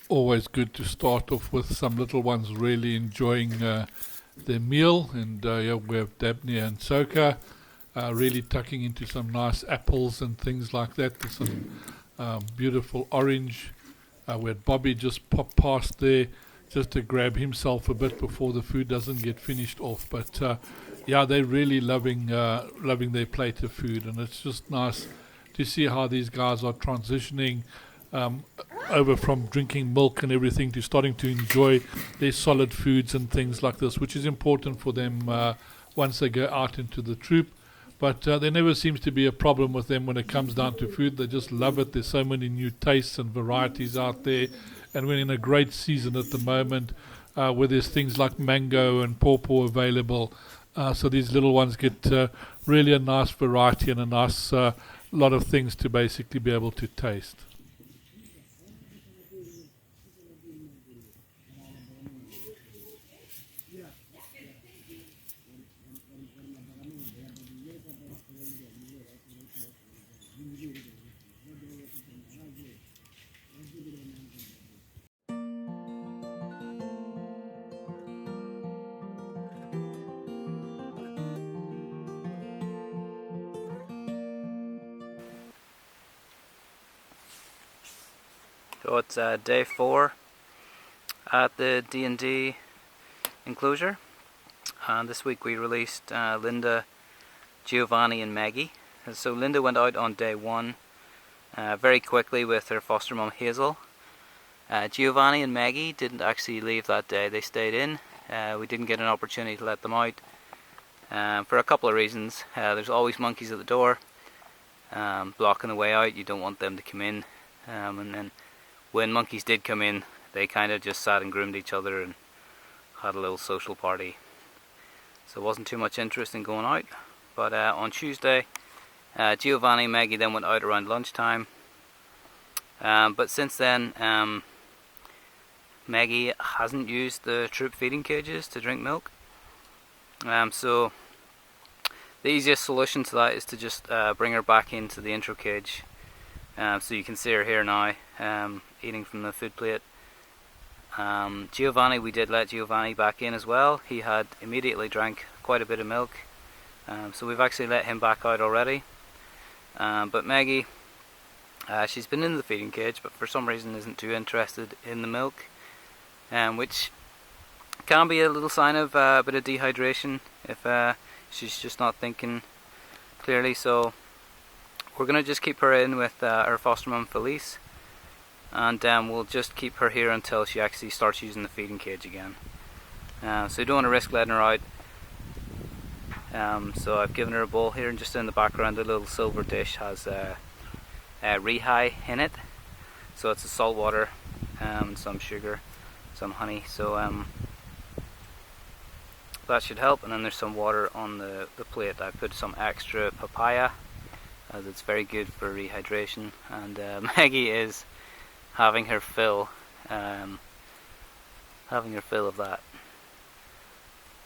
Always good to start off with some little ones really enjoying their meal. And yeah, we have Dabney and Soka really tucking into some nice apples and things like that. There's some beautiful orange. We had Bobby just pop past there just to grab himself a bit before the food doesn't get finished off. But yeah, they're really loving their plate of food, and it's just nice to see how these guys are transitioning um, over from drinking milk and everything to starting to enjoy their solid foods and things like this, which is important for them once they go out into the troop. But there never seems to be a problem with them when it comes down to food. They just love it. There's so many new tastes and varieties out there. And we're in a great season at the moment where there's things like mango and pawpaw available. So these little ones get really a nice variety and a nice lot of things to basically be able to taste. So it's day 4 at the D&D enclosure, and this week we released Linda, Giovanni and Maggie. So Linda went out on day 1 very quickly with her foster mum Hazel. Giovanni and Maggie didn't actually leave that day, they stayed in. We didn't get an opportunity to let them out for a couple of reasons. There's always monkeys at the door blocking the way out. You don't want them to come in, and then when monkeys did come in, they kind of just sat and groomed each other and had a little social party. So it wasn't too much interest in going out. But on Tuesday, Giovanni and Maggie then went out around lunchtime. But since then, Maggie hasn't used the troop feeding cages to drink milk. So the easiest solution to that is to just bring her back into the intro cage. So you can see her here now, eating from the food plate. Giovanni, we did let Giovanni back in as well. He had immediately drank quite a bit of milk, so we've actually let him back out already. But Maggie, she's been in the feeding cage, but for some reason isn't too interested in the milk, which can be a little sign of a bit of dehydration if she's just not thinking clearly. So we're going to just keep her in with her foster mum Felice, and we'll just keep her here until she actually starts using the feeding cage again. So you don't want to risk letting her out. So I've given her a bowl here, and just in the background a little silver dish has rehab in it. So it's a salt water, some sugar, some honey. So that should help. And then there's some water on the plate. I put some extra papaya, as it's very good for rehydration. And Maggie is having her fill of that.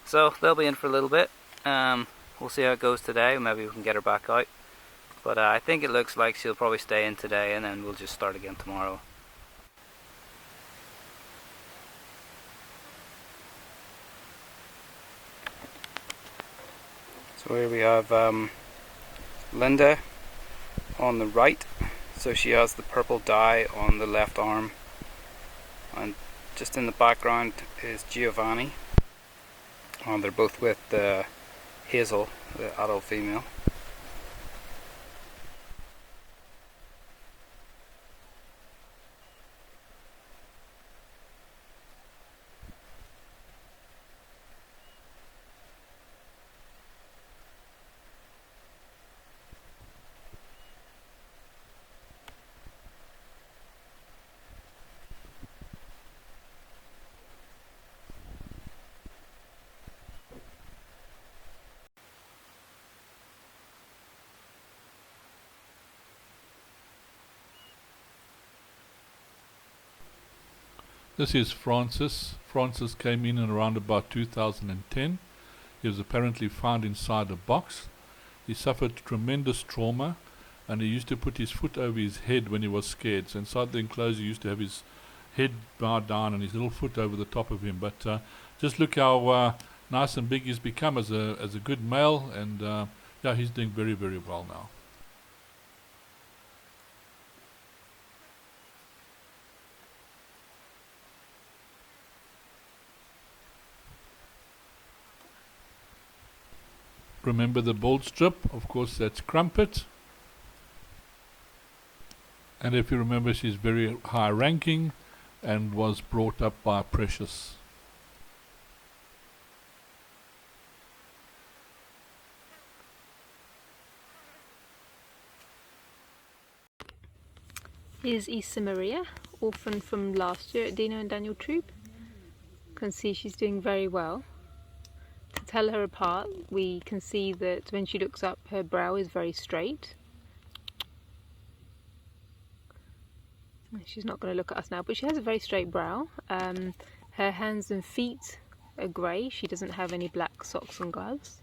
So they'll be in for a little bit. We'll see how it goes today. Maybe we can get her back out, but I think it looks like she'll probably stay in today, and then we'll just start again tomorrow. So here we have Linda on the right. So she has the purple dye on the left arm, and just in the background is Giovanni, and they're both with Hazel, the adult female. This is Francis. Francis came in around about 2010. He was apparently found inside a box. He suffered tremendous trauma, and he used to put his foot over his head when he was scared. So inside the enclosure he used to have his head bowed down and his little foot over the top of him. But just look how nice and big he's become as a good male, and yeah, he's doing very, very well now. Remember the bald strip? Of course, that's Crumpet. And if you remember, she's very high ranking and was brought up by Precious. Here's Issa Maria, orphan from last year at Dino and Daniel troop. You can see she's doing very well. To tell her apart, we can see that when she looks up, her brow is very straight. She's not going to look at us now, but she has a very straight brow. Her hands and feet are grey. She doesn't have any black socks and gloves.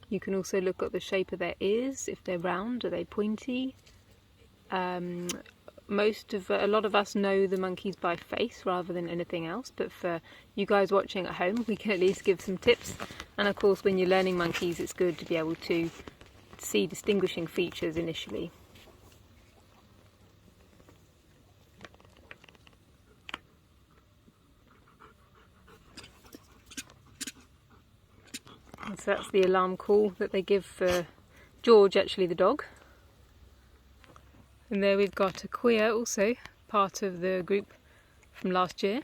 You can also look at the shape of their ears. If they're round, are they pointy? A lot of us know the monkeys by face rather than anything else, but for you guys watching at home, we can at least give some tips. And of course, when you're learning monkeys, it's good to be able to see distinguishing features initially. And so that's the alarm call that they give for George, actually the dog. And there we've got Aquia, also part of the group from last year,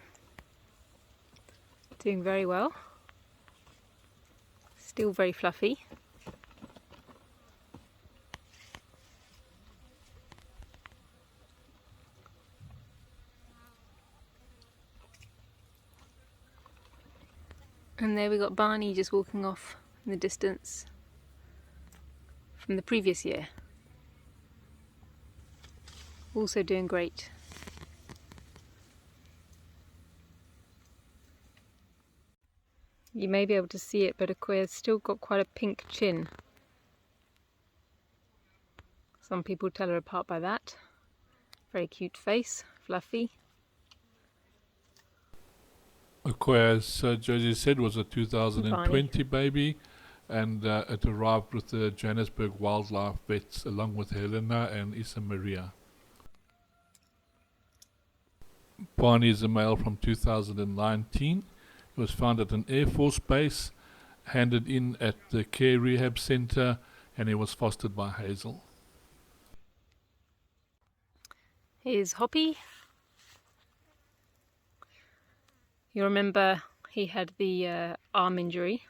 doing very well, still very fluffy. And there we got Barney just walking off in the distance from the previous year. Also doing great. You may be able to see it, but Aquia's still got quite a pink chin. Some people tell her apart by that. Very cute face, fluffy. Aquia, as Josie said, was a 2020 baby, and it arrived with the Johannesburg wildlife vets along with Helena and Issa Maria. Barney is a male from 2019. He was found at an Air Force base, handed in at the Care Rehab Center, and he was fostered by Hazel. Here's Hoppy. You remember he had the arm injury.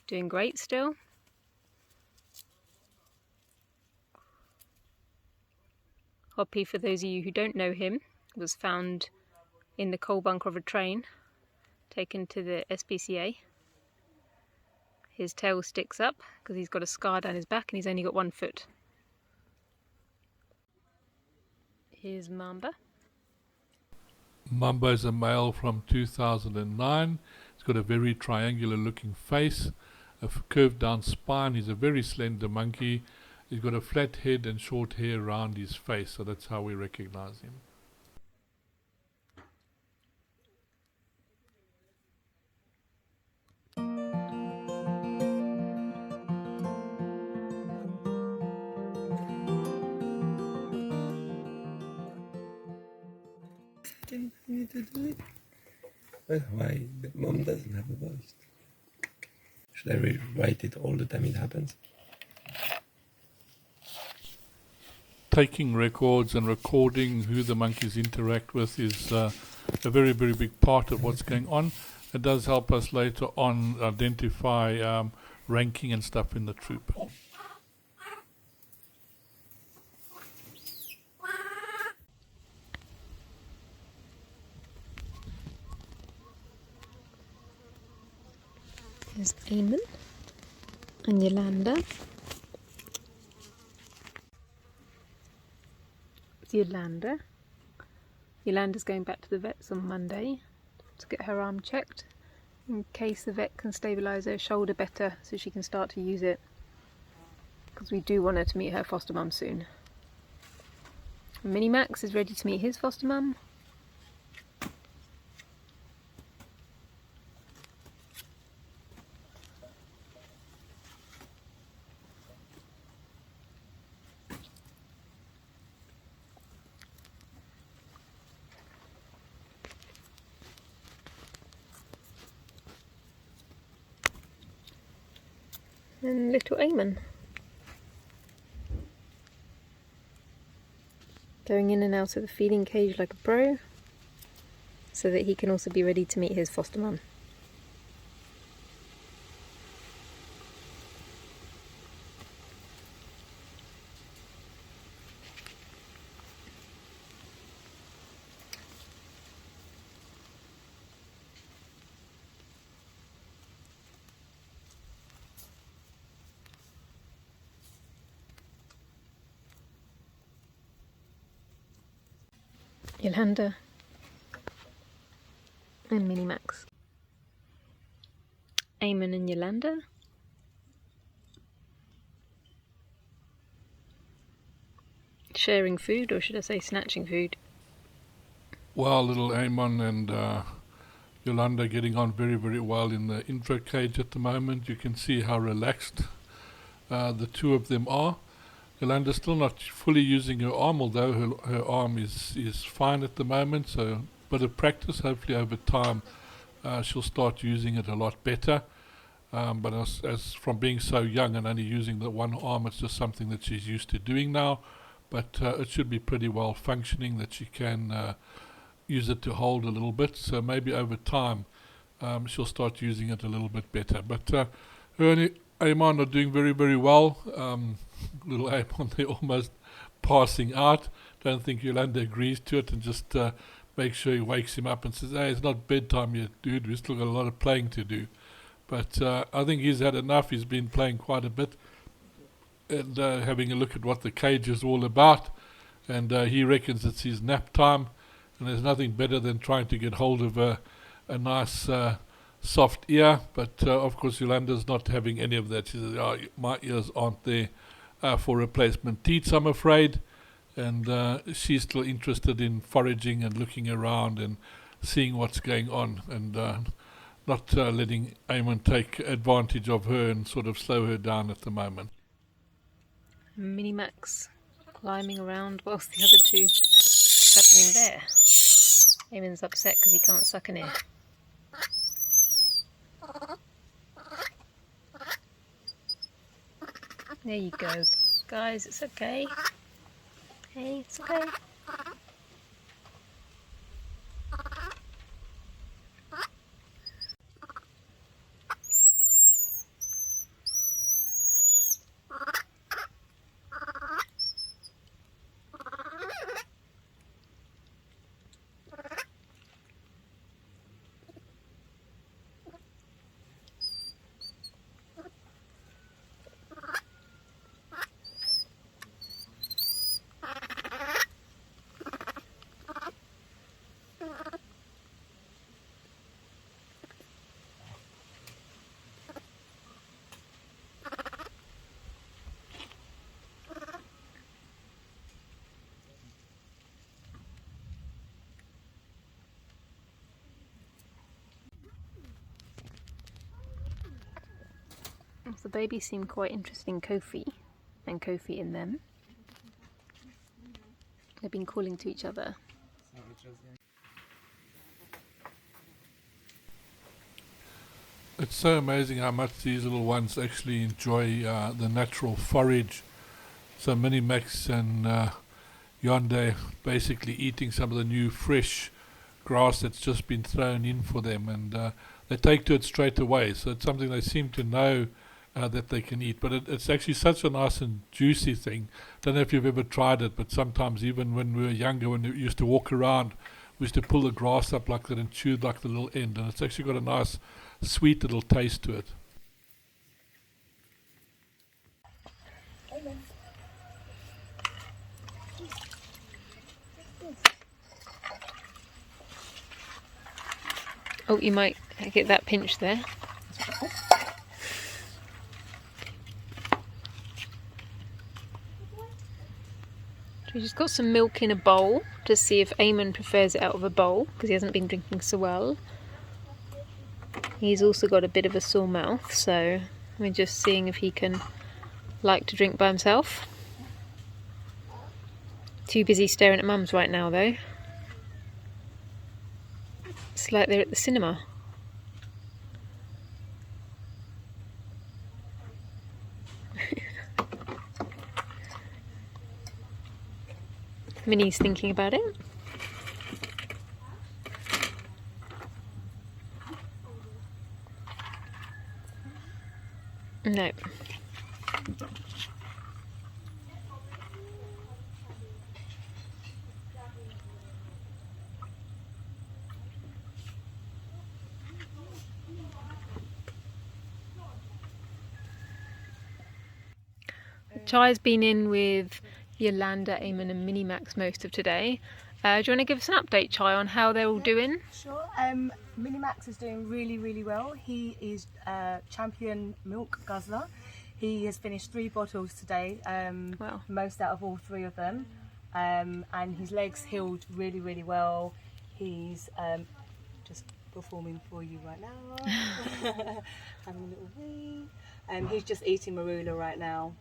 Doing great still. Hoppy, for those of you who don't know him, was found in the coal bunker of a train, taken to the SPCA. His tail sticks up because he's got a scar down his back and he's only got 1 foot. Here's Mamba. Mamba is a male from 2009. He's got a very triangular looking face, a curved down spine. He's a very slender monkey. He's got a flat head and short hair around his face, so that's how we recognize him. Me to do it. But why the mom doesn't have a voice? Should I rewrite it all the time it happens? Taking records and recording who the monkeys interact with is a very, very big part of what's going on. It does help us later on identify ranking and stuff in the troop. There's Eamon and Yolanda. It's Yolanda. Yolanda's going back to the vets on Monday to get her arm checked in case the vet can stabilise her shoulder better so she can start to use it, because we do want her to meet her foster mum soon. Mini Max is ready to meet his foster mum. And little Eamon. Going in and out of the feeding cage like a pro, so that he can also be ready to meet his foster mum. Yolanda and Mini Max. Eamon and Yolanda. Sharing food, or should I say snatching food? Well, little Eamon and Yolanda getting on very, very well in the intro cage at the moment. You can see how relaxed the two of them are. Yolanda's still not fully using her arm, although her arm is fine at the moment, so a bit of practice. Hopefully over time she'll start using it a lot better. But as from being so young and only using the one arm, it's just something that she's used to doing now. But it should be pretty well functioning, that she can use it to hold a little bit. So maybe over time she'll start using it a little bit better. But her and Eamon are doing very, very well. Little Eamon, they're almost passing out. Don't think Yolanda agrees to it, and just make sure he wakes him up and says, "Hey, it's not bedtime yet, dude. We've still got a lot of playing to do." But I think he's had enough. He's been playing quite a bit and having a look at what the cage is all about. And he reckons it's his nap time. And there's nothing better than trying to get hold of a nice soft ear. But of course Yolanda's not having any of that. She says, "Oh, my ears aren't there for replacement teats, I'm afraid." And she's still interested in foraging and looking around and seeing what's going on, and not letting Eamon take advantage of her and sort of slow her down at the moment. Mini Max climbing around whilst the other two. What's happening there? Eamon's upset because he can't suck an ear. There you go. Guys, it's okay. Hey, it's okay. The babies seem quite interested in Kofi, and Kofi in them. They've been calling to each other. It's so amazing how much these little ones actually enjoy the natural forage. So Mini Max and Yonde basically eating some of the new fresh grass that's just been thrown in for them, and they take to it straight away. So it's something they seem to know that they can eat, but it's actually such a nice and juicy thing. Don't know if you've ever tried it, but sometimes even when we were younger, when we used to walk around, we used to pull the grass up like that and chew like the little end, and it's actually got a nice sweet little taste to it. Oh, you might get that pinch there. We just got some milk in a bowl to see if Eamon prefers it out of a bowl, because he hasn't been drinking so well. He's also got a bit of a sore mouth, so we're just seeing if he can like to drink by himself. Too busy staring at Mum's right now though. It's like they're at the cinema. Minnie's thinking about it. No. Chai's been in with Yolanda, Eamon and Minnie Max most of today. Do you want to give us an update, Chai, on how they're all doing? Sure. Mini Max is doing really well. He is champion milk guzzler. He has finished 3 bottles today, Wow. most out of all 3 of them, and his legs healed really well. He's just performing for you right now, having a little wee. He's just eating marula right now,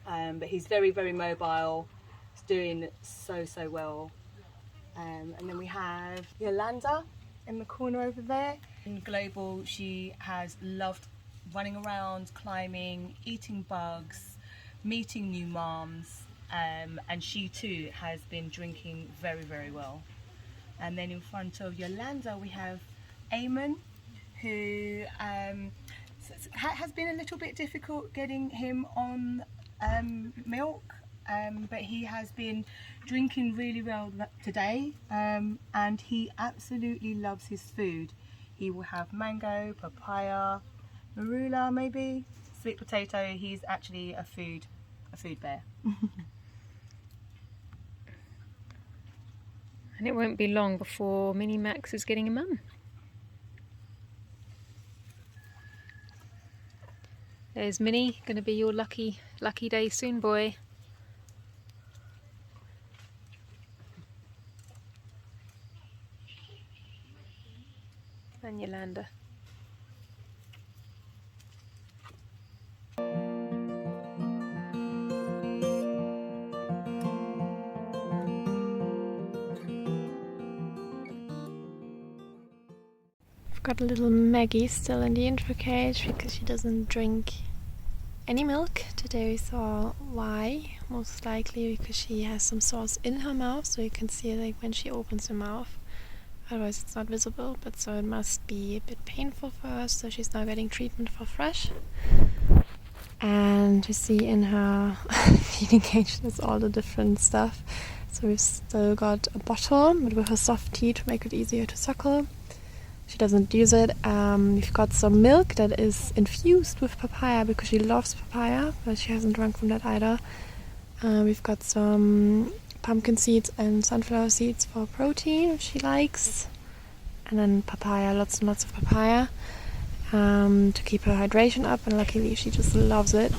but he's very mobile. He's doing so well. And then we have Yolanda in the corner over there. In Global, she has loved running around, climbing, eating bugs, meeting new moms, and she too has been drinking very well. And then in front of Yolanda we have Eamon, who has been a little bit difficult getting him on milk, but he has been drinking really well today, and he absolutely loves his food. He will have mango, papaya, marula maybe, sweet potato. He's actually a food bear. And it won't be long before Minnie Max is getting a mum. There's Minnie, going to be your lucky day soon, boy. And Yolanda. I've got a little Maggie still in the intro cage because she doesn't drink any milk. Today we saw why, most likely because she has some sores in her mouth, so you can see it like when she opens her mouth. Otherwise it's not visible, but so it must be a bit painful for her, so she's now getting treatment for fresh. And you see in her feeding cage there's all the different stuff. So we've still got a bottle, but with her soft teeth to make it easier to suckle. She doesn't use it. We've got some milk that is infused with papaya because she loves papaya, but she hasn't drunk from that either. We've got some pumpkin seeds and sunflower seeds for protein, which she likes. And then papaya, lots and lots of papaya to keep her hydration up, and luckily she just loves it.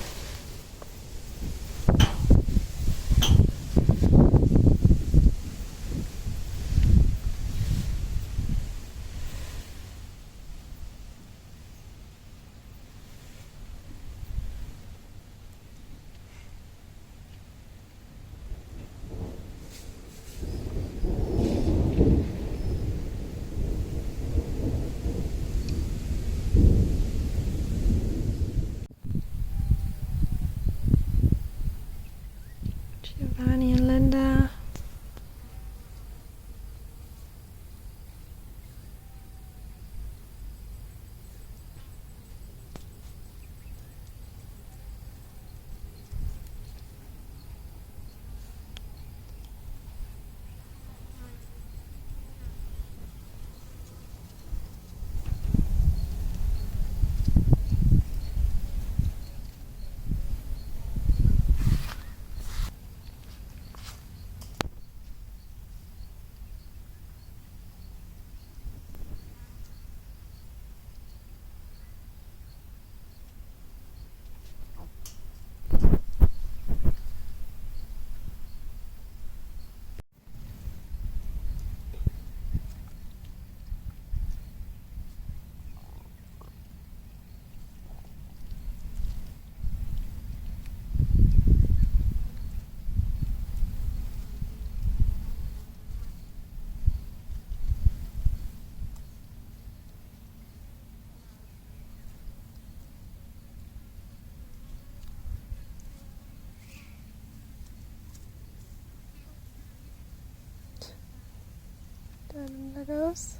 where Linda goes.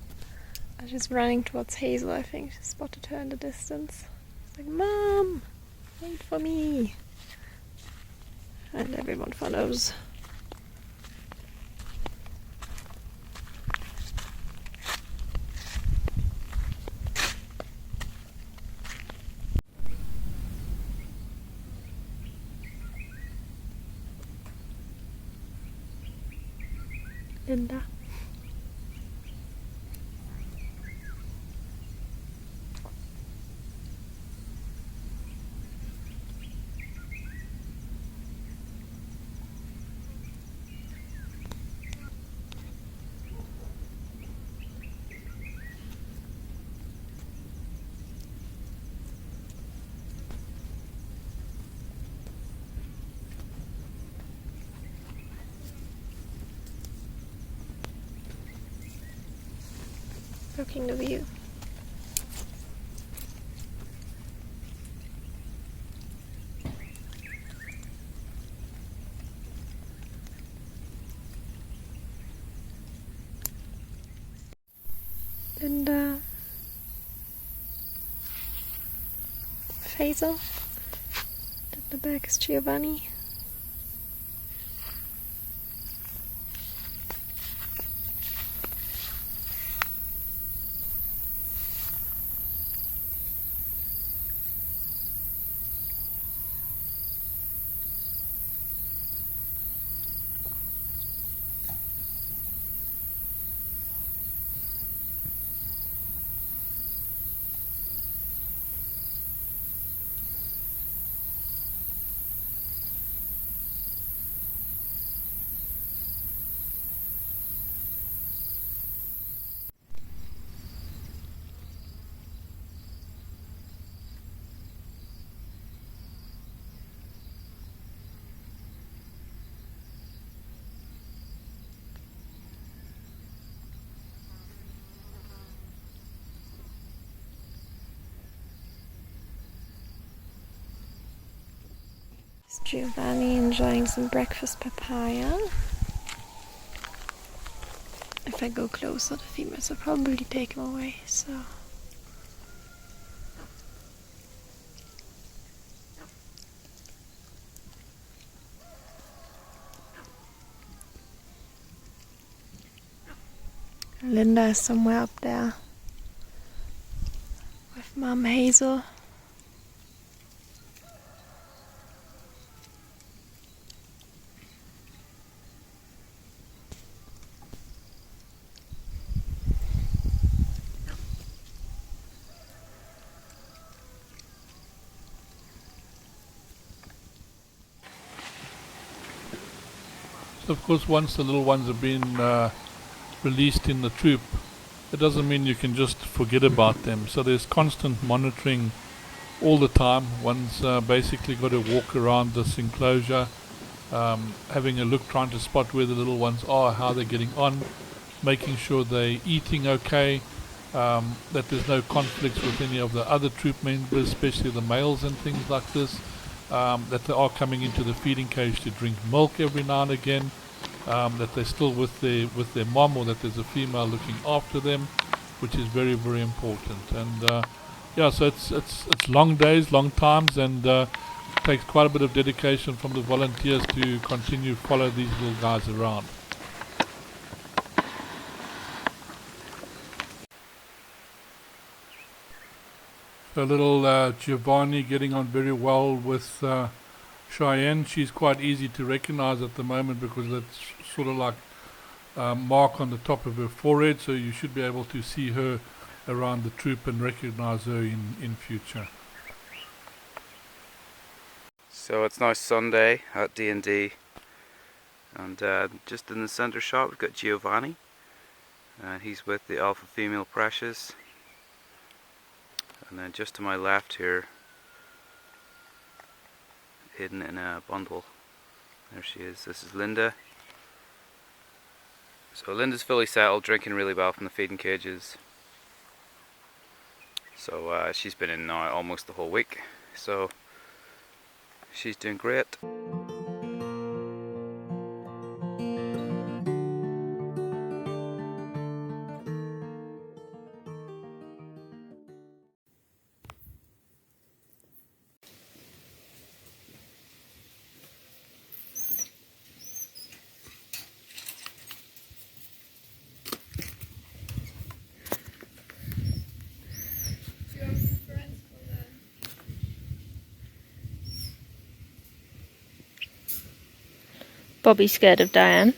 She's running towards Hazel, I think. She spotted her in the distance. It's like, Mom, wait for me. And everyone follows. Linda. Looking the view. Linda. Hazel. At the back is Giovanni. It's Giovanni enjoying some breakfast papaya. If I go closer, the females will probably take him away, so... Linda is somewhere up there with Mom Hazel. So of course, once the little ones have been released in the troop, it doesn't mean you can just forget about them. So there's constant monitoring all the time. One's basically got to walk around this enclosure, having a look, trying to spot where the little ones are, how they're getting on, making sure they're eating okay, that there's no conflicts with any of the other troop members, especially the males and things like this, that they are coming into the feeding cage to drink milk every now and again, that they're still with their mom, or that there's a female looking after them, which is very, very important. And yeah, so it's long days, long times, and takes quite a bit of dedication from the volunteers to continue to follow these little guys around. So little Giovanni getting on very well with Cheyenne. She's quite easy to recognize at the moment because that's sort of like mark on the top of her forehead, so you should be able to see her around the troop and recognize her in future. So it's now Sunday at D&D, and just in the center shot we've got Giovanni, and he's with the alpha female Precious. And then just to my left here, hidden in a bundle, there she is. This is Linda. So Linda's fully settled, drinking really well from the feeding cages. So she's been in now almost the whole week, so she's doing great. Bobby's scared of Diane.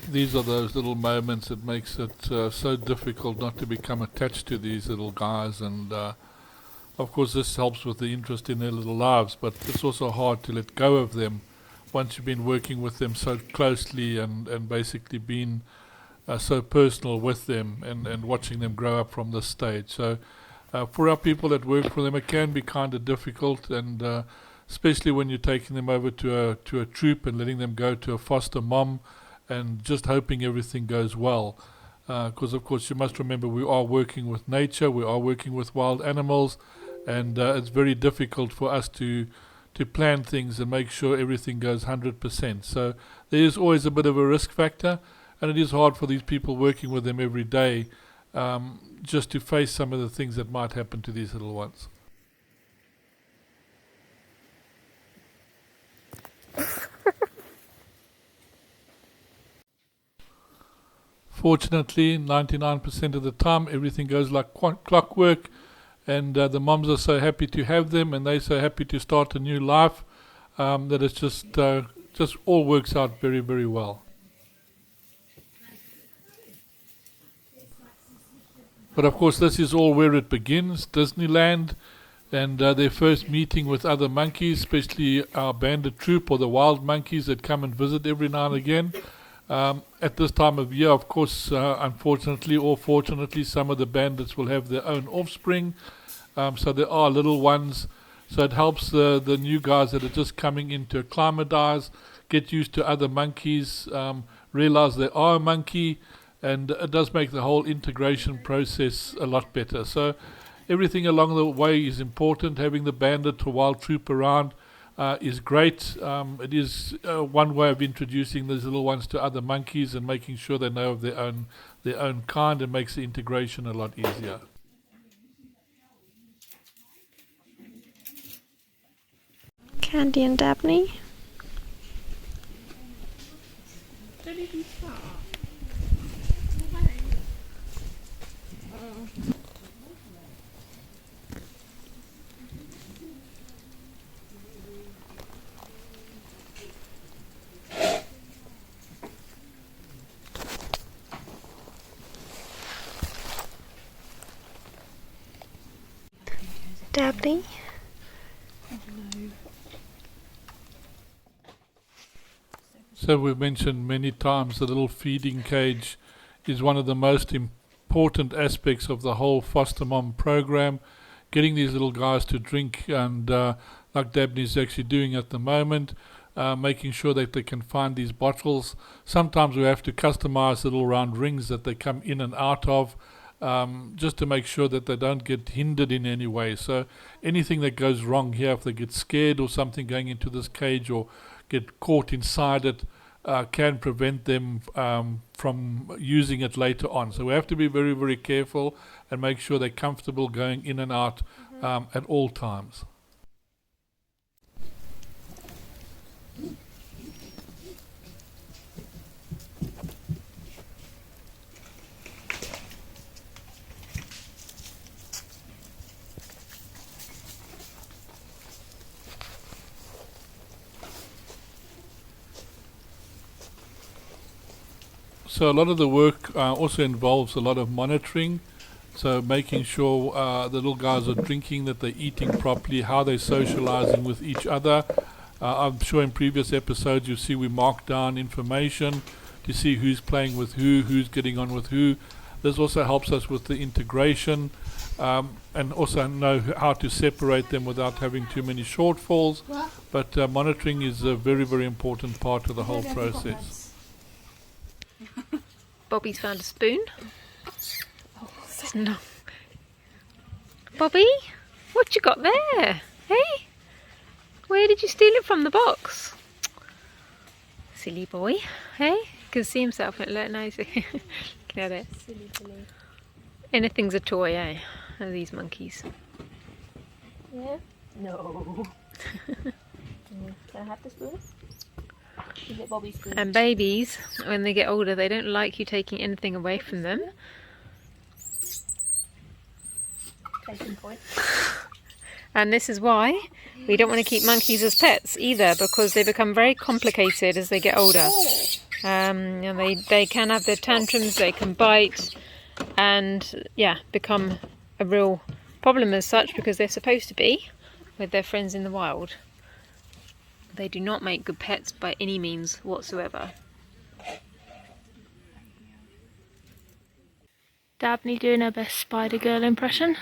These are those little moments that makes it so difficult not to become attached to these little guys, and of course this helps with the interest in their little lives, but it's also hard to let go of them once you've been working with them so closely and basically been so personal with them and watching them grow up from this stage. So for our people that work for them, it can be kind of difficult, and especially when you're taking them over to a troop and letting them go to a foster mom and just hoping everything goes well. Because of course you must remember we are working with nature, we are working with wild animals, and it's very difficult for us to plan things and make sure everything goes 100%. So there is always a bit of a risk factor, and it is hard for these people working with them every day just to face some of the things that might happen to these little ones. Fortunately, 99% of the time, everything goes like clockwork, and the moms are so happy to have them, and they're so happy to start a new life that it's just all works out very, very well. But of course, this is all where it begins, Disneyland, and their first meeting with other monkeys, especially our bandit troop or the wild monkeys that come and visit every now and again. At this time of year, of course, unfortunately or fortunately, some of the bandits will have their own offspring, so there are little ones, so it helps the new guys that are just coming in to acclimatize, get used to other monkeys, realize they are a monkey, and it does make the whole integration process a lot better. So everything along the way is important. Having the bandit or wild troop around is great. It is one way of introducing these little ones to other monkeys and making sure they know of their own kind, and makes the integration a lot easier. Candy and Dabney. Dabney. So we've mentioned many times the little feeding cage is one of the most important aspects of the whole foster mom program. Getting these little guys to drink, and like Dabney's actually doing at the moment, making sure that they can find these bottles. Sometimes we have to customize little round rings that they come in and out of, just to make sure that they don't get hindered in any way. So anything that goes wrong here, if they get scared or something going into this cage or get caught inside it, can prevent them from using it later on. So we have to be very, very careful and make sure they're comfortable going in and out at all times. So a lot of the work also involves a lot of monitoring, so making sure the little guys are drinking, that they're eating properly, how they're socializing with each other. I'm sure in previous episodes you see we mark down information to see who's playing with who's getting on with who. This also helps us with the integration, and also know how to separate them without having too many shortfalls. But monitoring is a very, very important part of the whole process. Bobby's found a spoon. No. Bobby, what you got there? Hey? Where did you steal it from the box? Silly boy. Hey? He can see himself. Look nice. Look at it. Silly. Anything's a toy, eh? Are these monkeys? Yeah? No. Can I have the spoon? Give it Bobby's food. And babies, when they get older, they don't like you taking anything away from them. Case in point. And this is why we don't want to keep monkeys as pets either, because they become very complicated as they get older. And they can have their tantrums, they can bite, and yeah, become a real problem as such, because they're supposed to be with their friends in the wild. They do not make good pets by any means whatsoever. Dabney doing her best Spider Girl impression.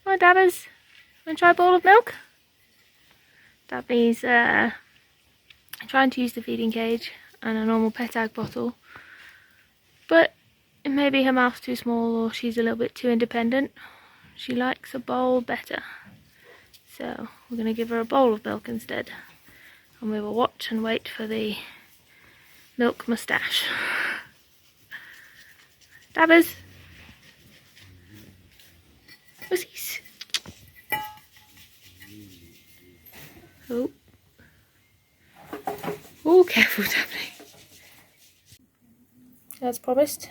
Hi Dabbers, want to try a bowl of milk? Dabney's trying to use the feeding cage and a normal pet ag bottle, but maybe her mouth's too small or she's a little bit too independent. She likes a bowl better, so we're going to give her a bowl of milk instead, and we will watch and wait for the milk moustache. Dabbers! Pussies! Oh. Oh, careful, Dabney. As promised,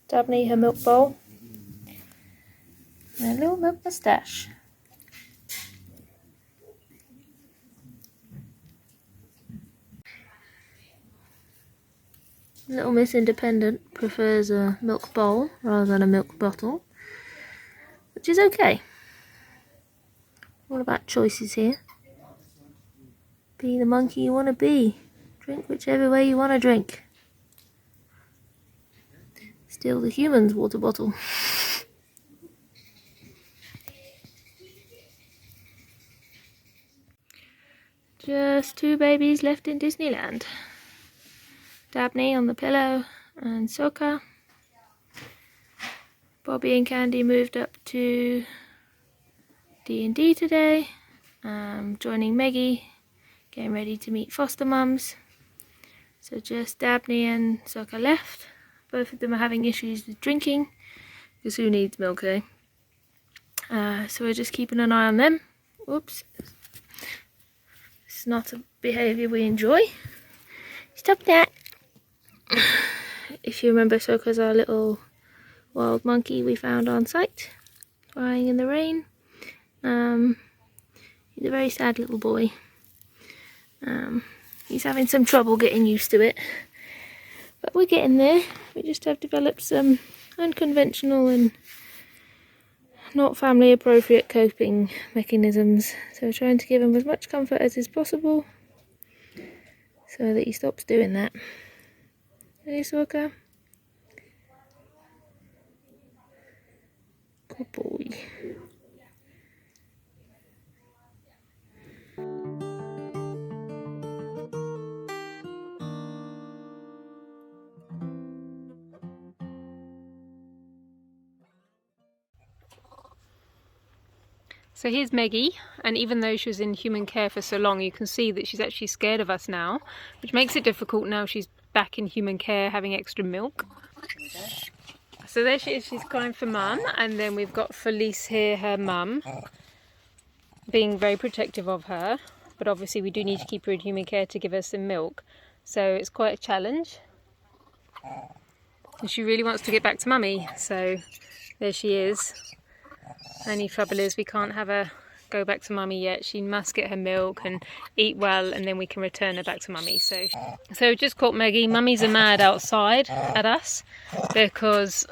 Dabney her milk bowl and a little milk moustache. Little Miss Independent prefers a milk bowl rather than a milk bottle, which is okay. All about choices here. Be the monkey you want to be. Drink whichever way you want to drink. Steal the human's water bottle. Just 2 babies left in Disneyland. Dabney on the pillow and Soka. Bobby and Candy moved up to D&D today. Joining Maggie, getting ready to meet foster mums. So just Dabney and Soka left. Both of them are having issues with drinking, because who needs milk, eh? So we're just keeping an eye on them. Oops. It's not a behaviour we enjoy. Stop that! If you remember, Soka's our little wild monkey we found on site, crying in the rain. He's a very sad little boy. He's having some trouble getting used to it, but we're getting there. We just have developed some unconventional and not family appropriate coping mechanisms, so we're trying to give him as much comfort as is possible so that he stops doing that. Hey, Soka. Good boy. So here's Maggie, and even though she was in human care for so long, you can see that she's actually scared of us now, which makes it difficult now she's back in human care having extra milk. So there she is, she's crying for mum, and then we've got Felice here, her mum, being very protective of her, but obviously we do need to keep her in human care to give her some milk, so it's quite a challenge. And she really wants to get back to mummy, so there she is. Only trouble is we can't have her go back to mummy yet. She must get her milk and eat well, and then we can return her back to mummy. So just caught Maggie. Mummies are mad outside at us because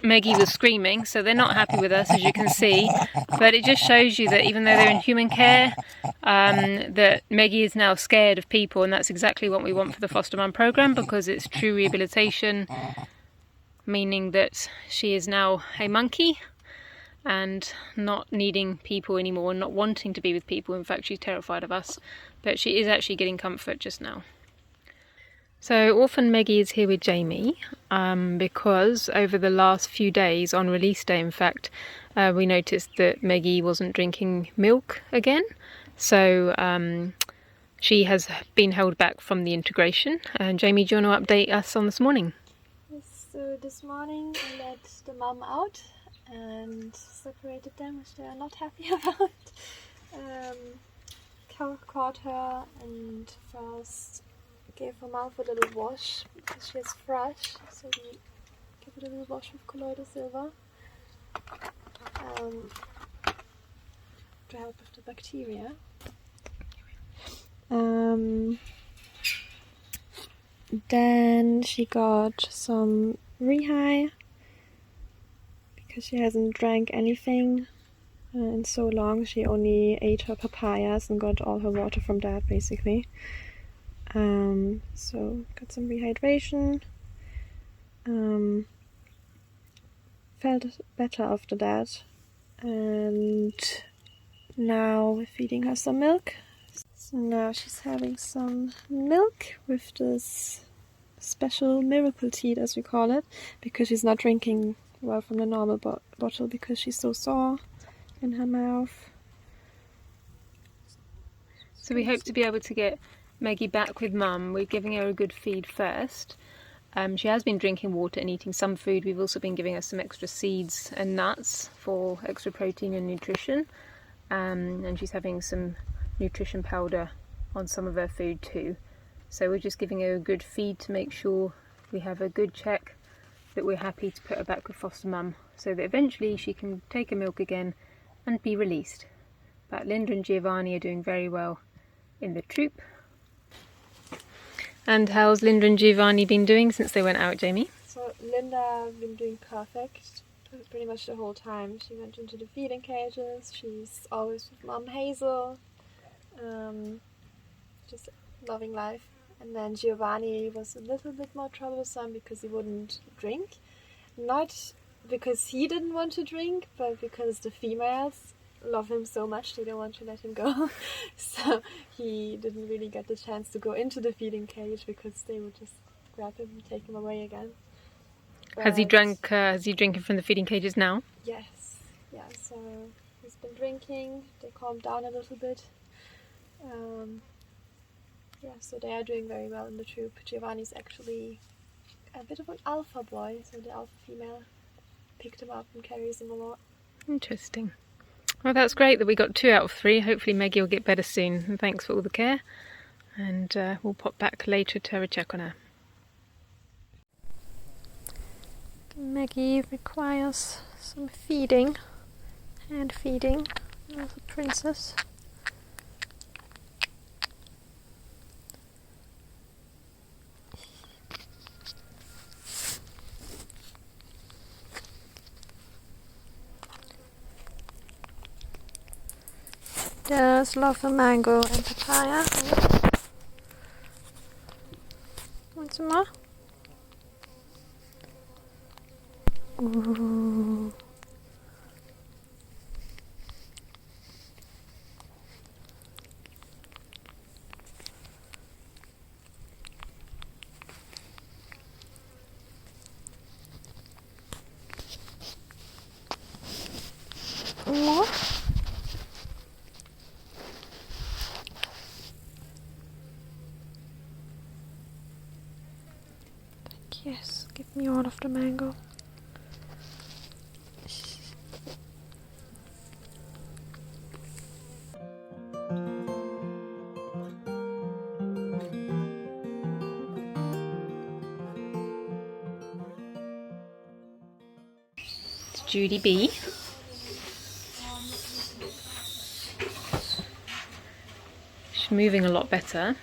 Maggie was screaming, so they're not happy with us, as you can see. But it just shows you that even though they're in human care, that Maggie is now scared of people, and that's exactly what we want for the foster mum program, because it's true rehabilitation, meaning that she is now a monkey and not needing people anymore, and not wanting to be with people. In fact, she's terrified of us, but she is actually getting comfort just now. So Orphan Maggie is here with Jamie because over the last few days, on release day in fact, we noticed that Maggie wasn't drinking milk again. So she has been held back from the integration. And Jamie, do you want to update us on this morning? So this morning I let the mom out and separated them, which they are not happy about. Caught her and first gave her mouth a little wash because she has thrush, so we give it a little wash with colloidal silver to help with the bacteria. Then she got some rehab because she hasn't drank anything in so long. She only ate her papayas and got all her water from that basically. So got some rehydration. Felt better after that, and now we're feeding her some milk. So now she's having some milk with this special miracle teat, as we call it, because she's not drinking well from the normal bottle because she's so sore in her mouth. So we hope to be able to get Maggie back with Mum. We're giving her a good feed first. She has been drinking water and eating some food. We've also been giving her some extra seeds and nuts for extra protein and nutrition. And she's having some nutrition powder on some of her food too. So we're just giving her a good feed to make sure we have a good check that we're happy to put her back with foster mum, so that eventually she can take her milk again and be released. But Linda and Giovanni are doing very well in the troop. And how's Linda and Giovanni been doing since they went out, Jamie? So Linda has been doing perfect pretty much the whole time. She went into the feeding cages. She's always with Mum Hazel, just loving life. And then Giovanni was a little bit more troublesome because he wouldn't drink. Not because he didn't want to drink, but because the females love him so much they don't want to let him go. So he didn't really get the chance to go into the feeding cage because they would just grab him and take him away again. But Has he drinking from the feeding cages now? yes, yeah, so he's been drinking. They calmed down a little bit. Yeah, so they are doing very well in the troop. Giovanni's actually a bit of an alpha boy, so the alpha female picked him up and carries him a lot. Interesting. Well, that's great that we got 2 out of 3. Hopefully Maggie will get better soon. And thanks for all the care. And we'll pop back later to have a check on her. Maggie requires some feeding, hand feeding, little princess. Does love the mango and papaya. Want some more? Ooh. More? Yes, give me all of the mango. It's Judy B. She's moving a lot better.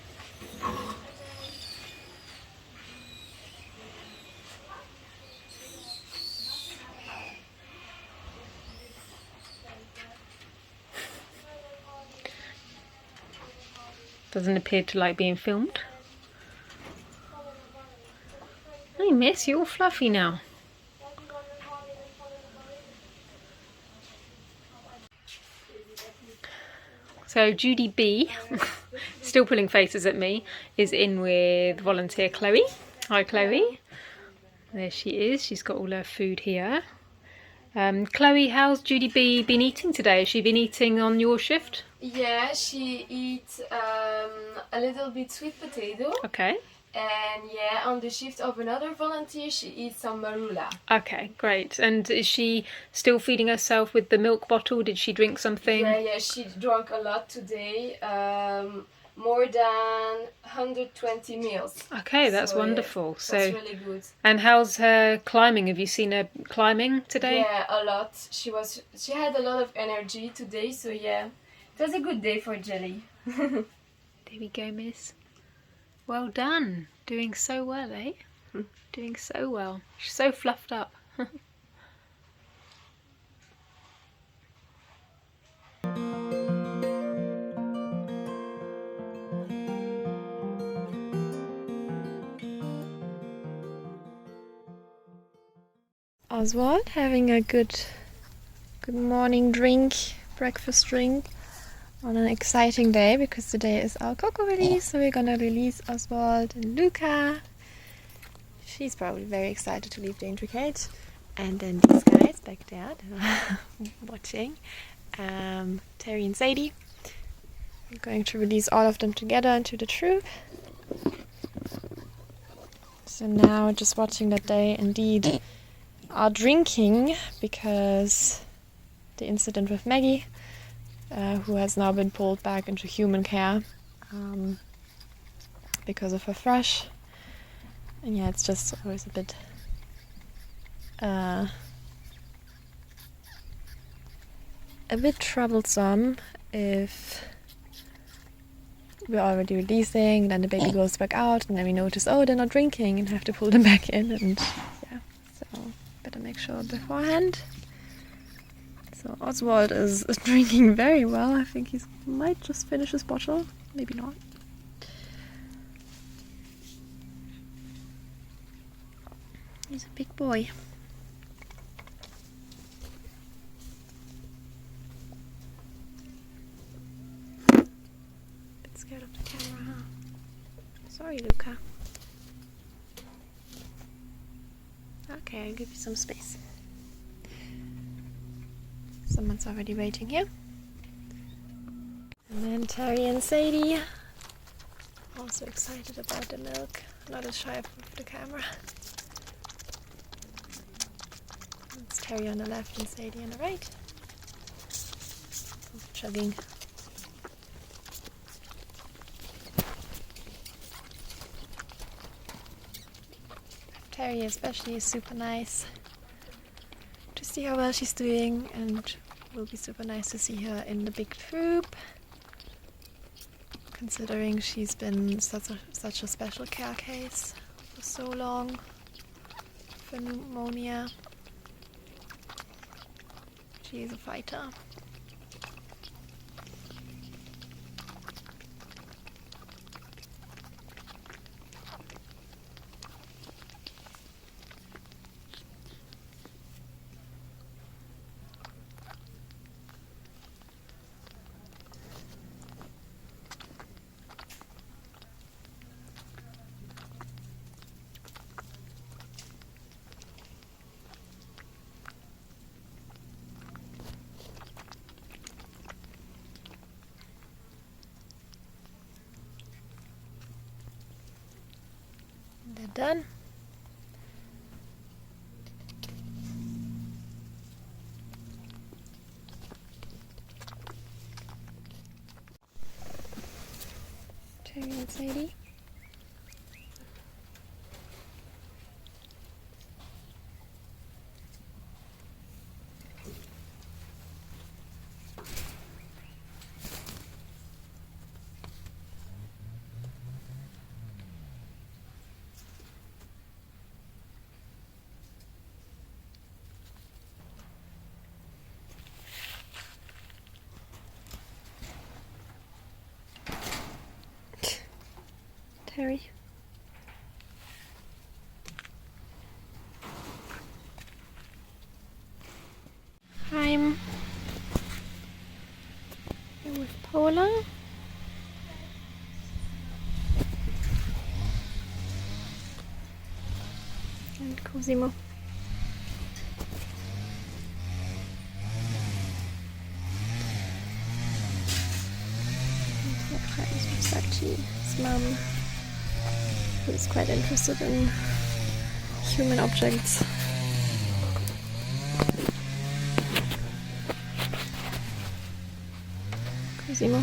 Doesn't appear to like being filmed. Hey miss, you're all fluffy now. So Judy B, still pulling faces at me, is in with volunteer Chloe. Hi Chloe. There she is, she's got all her food here. Chloe, how's Judy B been eating today? Has she been eating on your shift? Yeah, she eats a little bit sweet potato. Okay. And yeah, on the shift of another volunteer, she eats some marula. Okay, great. And is she still feeding herself with the milk bottle? Did she drink something? Yeah, she drank a lot today. More than 120 meals. Okay, that's So, wonderful. Yeah, So that's really good. And how's her climbing? Have you seen her climbing today? Yeah, a lot. She had a lot of energy today, so yeah. It was a good day for Jelly. There we go, miss. Well done. Doing so well, eh? Doing so well. She's so fluffed up. Oswald having a good morning drink, breakfast drink on an exciting day because today is our cocoa release, so we're gonna release Oswald and Luca. She's probably very excited to leave the intricate. And then these guys back there that are watching, Terry and Sadie. We're going to release all of them together into the troop. So now just watching that they indeed are drinking because the incident with Maggie, who has now been pulled back into human care because of her thrush. And yeah, it's just always a bit troublesome if we're already releasing, then the baby goes back out, and then we notice, oh, they're not drinking, and have to pull them back in, and yeah, so better make sure beforehand. So Oswald is drinking very well. I think he might just finish his bottle, maybe not. He's a big boy. Bit scared of the camera, huh? Sorry, Luca. Okay, I'll give you some space. Someone's already waiting here. And then Terry and Sadie. Also excited about the milk. Not as shy of the camera. It's Terry on the left and Sadie on the right. Chugging. Terry especially is super nice to see how well she's doing, and will be super nice to see her in the big troop, considering she's been such a special care case for so long for pneumonia. She is a fighter. They're done. Terry and Sadie. Terry. I'm here with Paula. And Cosimo. His mum. who's quite interested in human objects. Cosimo.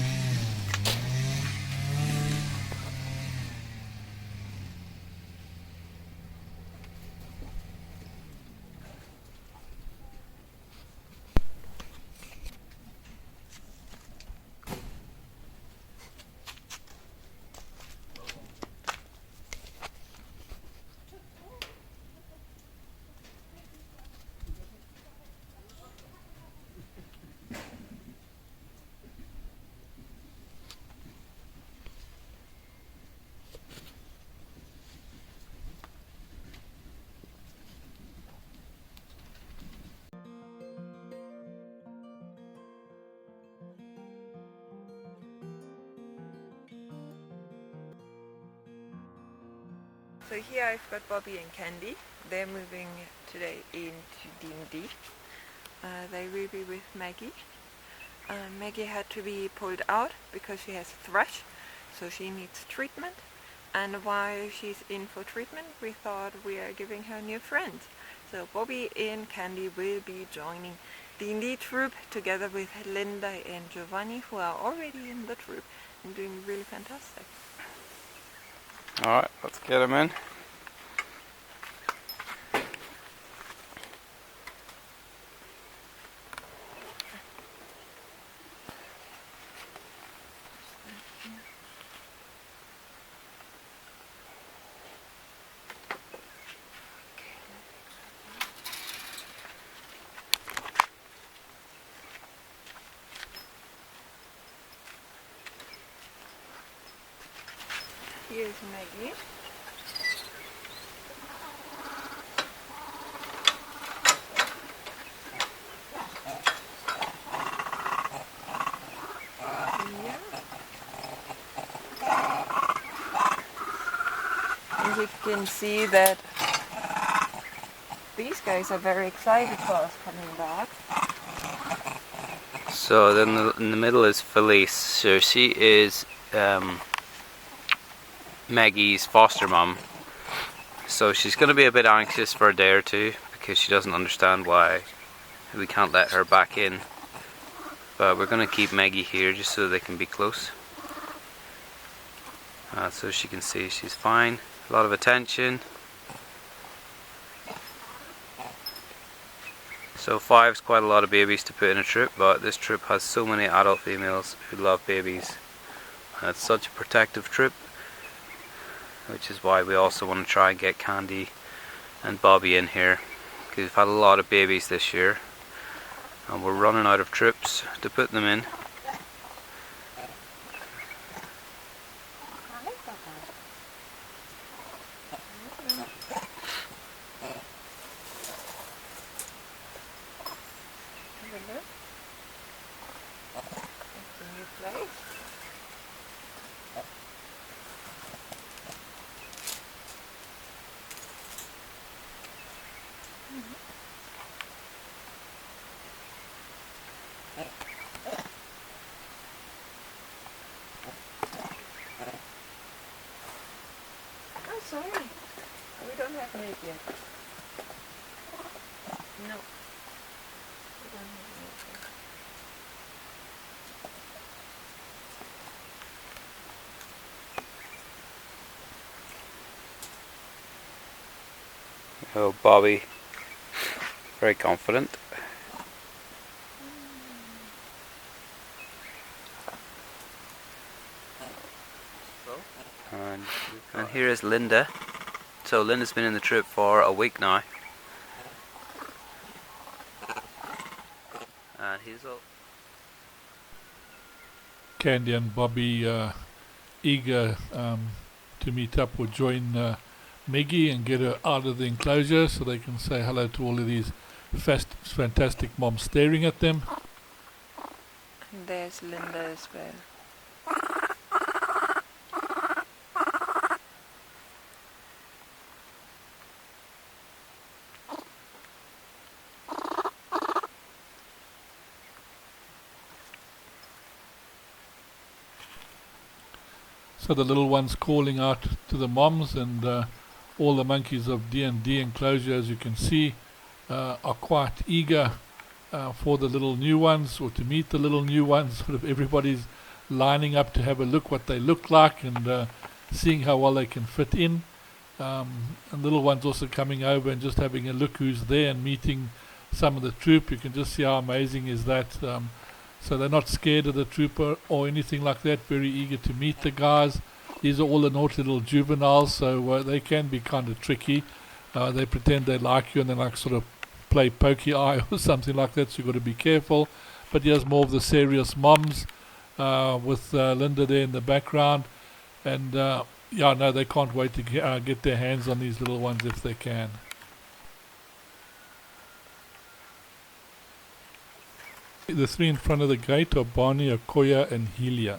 So here I've got Bobby and Candy. They're moving today into D&D. They will be with Maggie. Maggie had to be pulled out because she has thrush, so she needs treatment. And while she's in for treatment, we thought we are giving her new friends. So Bobby and Candy will be joining D&D troop together with Linda and Giovanni, who are already in the troop and doing really fantastic. Alright, let's get him in. Here's Maggie. And you can see that these guys are very excited for us coming back. So then in the middle is Felice. So she is Maggie's foster mum. So she's going to be a bit anxious for a day or two because she doesn't understand why we can't let her back in. But we're going to keep Maggie here just so they can be close. So she can see she's fine. A lot of attention. So 5's quite a lot of babies to put in a troop, but this troop has so many adult females who love babies. It's such a protective troop, which is why we also want to try and get Candy and Bobby in here, because we've had a lot of babies this year and we're running out of troops to put them in. Oh, sorry. We don't have milk yet. No. We don't have milk yet. Oh, Bobby, very confident. And here is Linda. So Linda's been in the troop for a week now. And he's all... Candy and Bobby eager to meet up or join Maggie and get her out of the enclosure so they can say hello to all of these fantastic moms staring at them. And there's Linda as well. So the little ones calling out to the moms, and all the monkeys of D&D enclosure, as you can see, are quite eager for the little new ones, or to meet the little new ones. Sort of everybody's lining up to have a look what they look like, and seeing how well they can fit in. And little ones also coming over and just having a look who's there and meeting some of the troop. You can just see how amazing is that. So they're not scared of the trooper or anything like that, very eager to meet the guys. These are all the naughty little juveniles, so they can be kind of tricky. They pretend they like you and they like sort of play pokey eye or something like that, so you've got to be careful. But here's more of the serious moms with Linda there in the background. And yeah, no, they can't wait to get their hands on these little ones if they can. The three in front of the gate are Barney, Okoya and Helia.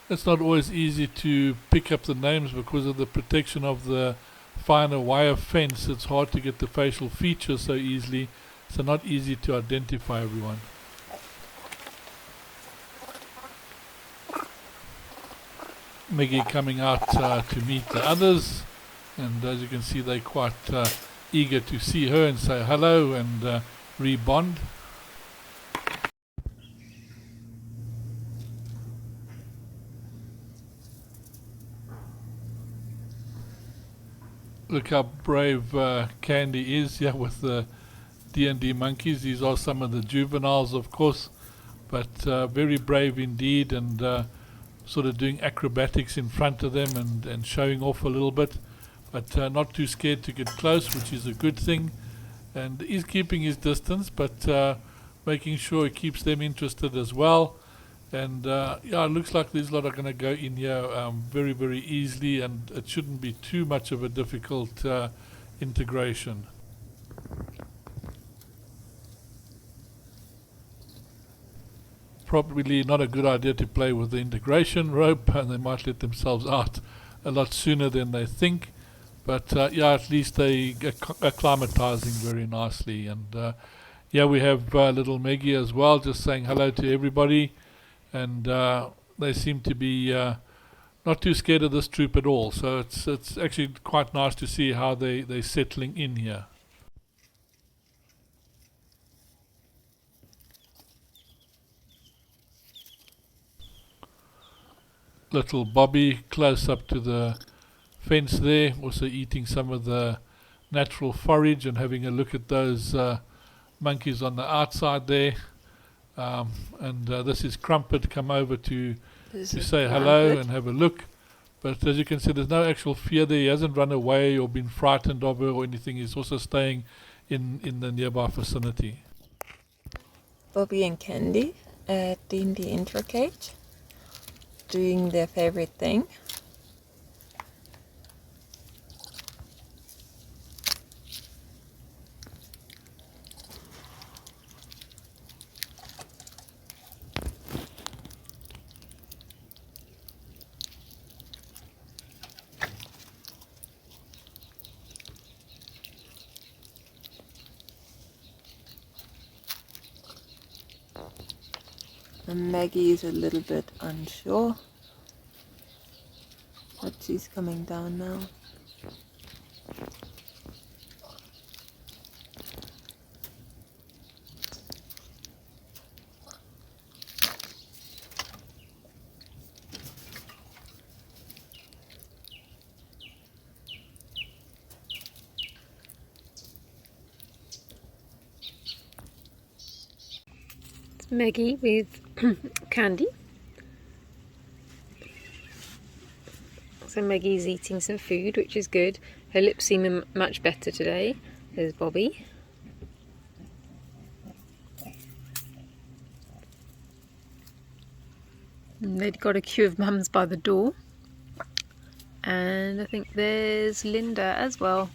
It's not always easy to pick up the names because of the protection of the finer wire fence. It's hard to get the facial features so easily, so not easy to identify everyone. Maggie coming out to meet the others, and as you can see they're quite eager to see her and say hello and re-bond. Look how brave Candy is here with the D&D monkeys. These are some of the juveniles, of course, but very brave indeed, and sort of doing acrobatics in front of them and showing off a little bit, but not too scared to get close, which is a good thing. And he's keeping his distance, but making sure he keeps them interested as well. And yeah, it looks like these lot are going to go in here very, very easily, and it shouldn't be too much of a difficult integration. Probably not a good idea to play with the integration rope, and they might let themselves out a lot sooner than they think. But yeah, at least they acclimatizing very nicely. And yeah, we have little Maggie as well, just saying hello to everybody. And they seem to be not too scared of this troop at all. So it's actually quite nice to see how they're settling in here. Little Bobby close up to the fence there, also eating some of the natural forage and having a look at those monkeys on the outside there. And this is Crumpet come over to say hello and have a look. But as you can see, there's no actual fear there. He hasn't run away or been frightened of her or anything. He's also staying in the nearby vicinity. Bobby and Candy at D&D Intro Cage, doing their favorite thing. And Maggie is a little bit unsure, but she's coming down now. Maggie with Candy. So Maggie's eating some food, which is good. Her lips seem much better today. There's Bobby. And they've got a queue of mums by the door. And I think there's Linda as well.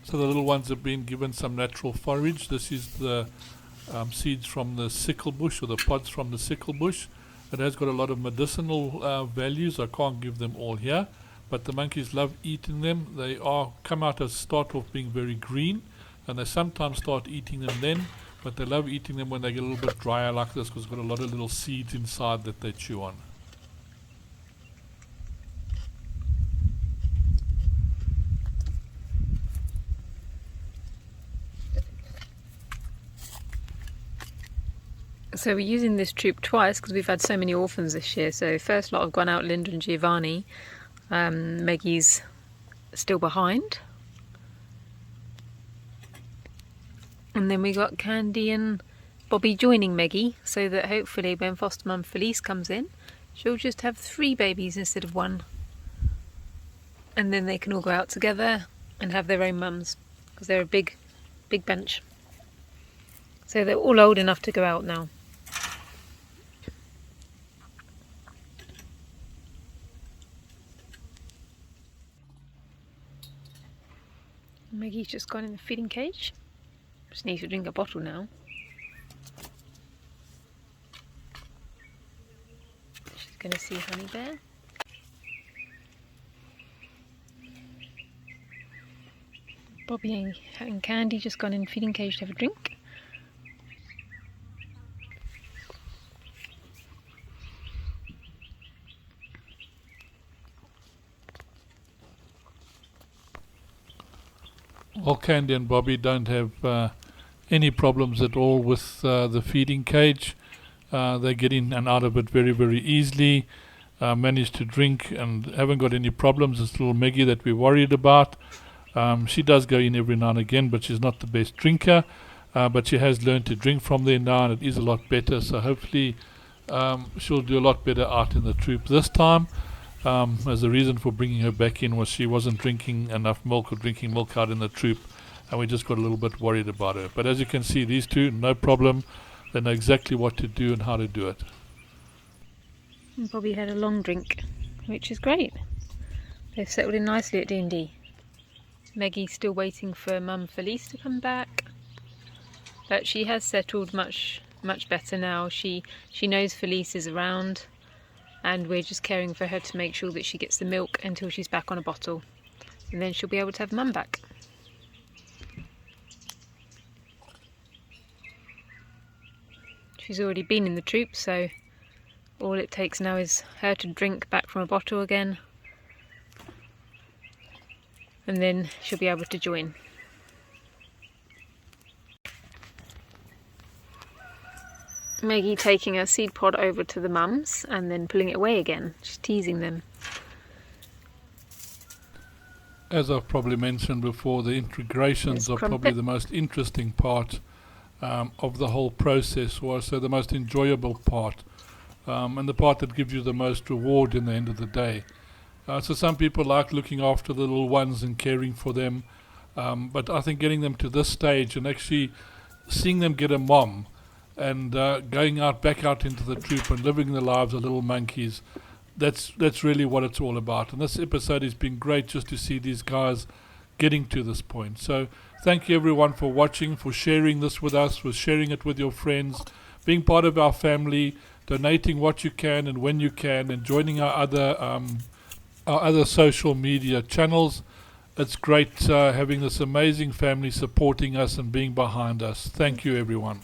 So the little ones have been given some natural forage. This is the seeds from the sickle bush, or the pods from the sickle bush. It has got a lot of medicinal values. I can't give them all here, but the monkeys love eating them. They come out as start off being very green, and they sometimes start eating them then, but they love eating them when they get a little bit drier like this, because it's got a lot of little seeds inside that they chew on. So we're using this troop twice because we've had so many orphans this year. So first lot have gone out, Linda and Giovanni. Maggie's still behind. And then we got Candy and Bobby joining Maggie, so that hopefully when foster mum Felice comes in, she'll just have 3 babies instead of 1. And then they can all go out together and have their own mums, because they're a big bunch. So they're all old enough to go out now. Maggie's just gone in the feeding cage. Just needs to drink a bottle now. She's going to see Honey Bear. Bobby and Candy just gone in the feeding cage to have a drink. Well, Candy and Bobby don't have any problems at all with the feeding cage. They get in and out of it very, very easily, manage to drink and haven't got any problems. It's little Maggie that we're worried about. She does go in every now and again, but she's not the best drinker. But she has learned to drink from there now, and it is a lot better. So hopefully she'll do a lot better out in the troop this time. As the reason for bringing her back in was she wasn't drinking enough milk or drinking milk out in the troop, and we just got a little bit worried about her. But as you can see, these two, no problem. They know exactly what to do and how to do it. And Bobby had a long drink, which is great. They've settled in nicely at D&D. Maggie's still waiting for Mum Felice to come back, but she has settled much better now. She knows Felice is around, and we're just caring for her to make sure that she gets the milk until she's back on a bottle, and then she'll be able to have Mum back. She's already been in the troop, so all it takes now is her to drink back from a bottle again, and then she'll be able to join. Maggie taking her seed pod over to the mums and then pulling it away again. She's teasing them. As I've probably mentioned before, the integrations are probably the most interesting part of the whole process, or so the most enjoyable part, and the part that gives you the most reward in the end of the day. So some people like looking after the little ones and caring for them, but I think getting them to this stage and actually seeing them get a mom and going back out into the troop and living the lives of little monkeys, that's really what it's all about. And this episode has been great just to see these guys getting to this point. So thank you everyone for watching, for sharing this with us, for sharing it with your friends, being part of our family, donating what you can and when you can, and joining our other social media channels. It's great having this amazing family supporting us and being behind us. Thank you everyone.